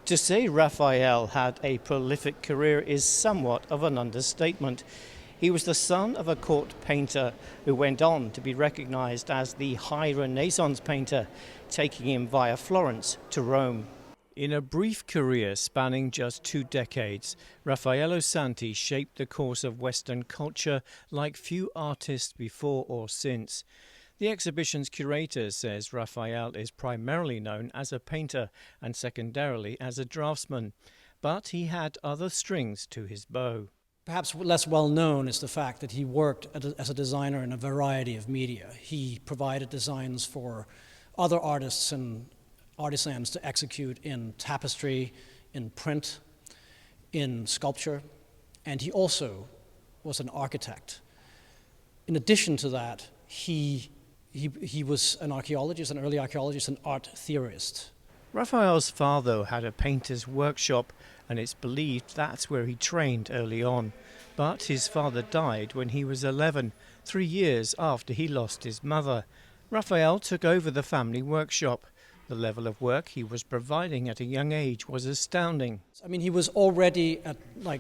To say Raphael had a prolific career is somewhat of an understatement. He was the son of a court painter who went on to be recognized as the High Renaissance painter, taking him via Florence to Rome. In a brief career spanning just 2 decades, Raffaello Santi shaped the course of Western culture like few artists before or since. The exhibition's curator says Raphael is primarily known as a painter and secondarily as a draftsman, but he had other strings to his bow. Perhaps less well known is the fact that he worked as a designer in a variety of media. He provided designs for other artists and artisans to execute in tapestry, in print, in sculpture, and he also was an architect. In addition to that, he was an archaeologist, an early archaeologist, an art theorist. Raphael's father had a painter's workshop, and it's believed that's where he trained early on. But his father died when he was 11, 3 years after he lost his mother. Raphael took over the family workshop. The level of work he was providing at a young age was astounding. I mean, he was already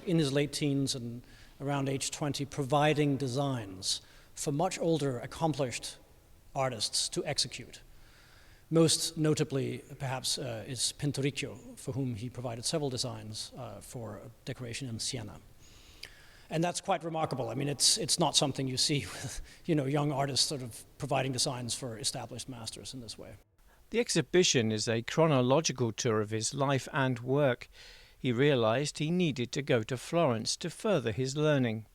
in his late teens and around age 20 providing designs for much older, accomplished artists to execute. Most notably, perhaps, is Pinturicchio, for whom he provided several designs for decoration in Siena. And that's quite remarkable. I mean, it's not something you see with, young artists sort of providing designs for established masters in this way. The exhibition is a chronological tour of his life and work. He realized he needed to go to Florence to further his learning.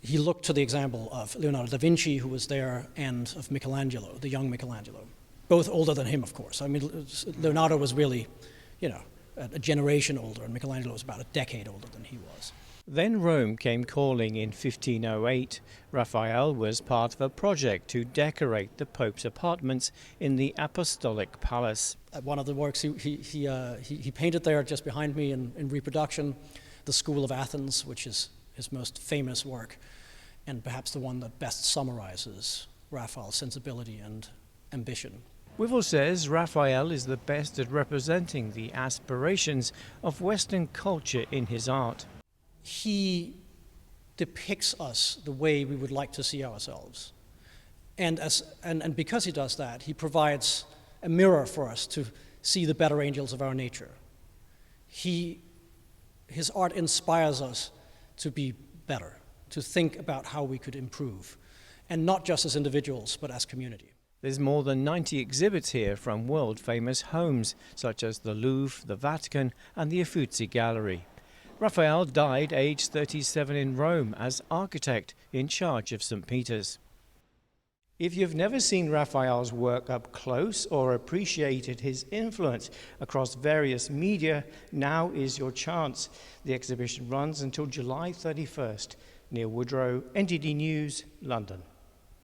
He looked to the example of Leonardo da Vinci, who was there, and of Michelangelo, the young Michelangelo. Both older than him, of course. I mean, Leonardo was really, a generation older, and Michelangelo was about a decade older than he was. Then Rome came calling in 1508. Raphael was part of a project to decorate the Pope's apartments in the Apostolic Palace. One of the works he painted there just behind me in reproduction, the School of Athens, which is his most famous work, and perhaps the one that best summarizes Raphael's sensibility and ambition. Wivel says Raphael is the best at representing the aspirations of Western culture in his art. He depicts us the way we would like to see ourselves. And because he does that, he provides a mirror for us to see the better angels of our nature. His art inspires us to be better, to think about how we could improve, and not just as individuals, but as community. There's more than 90 exhibits here from world-famous homes, such as the Louvre, the Vatican, and the Uffizi Gallery. Raphael died aged 37 in Rome as architect in charge of St. Peter's. If you've never seen Raphael's work up close or appreciated his influence across various media, now is your chance. The exhibition runs until July 31st near Woodrow, NTD News, London.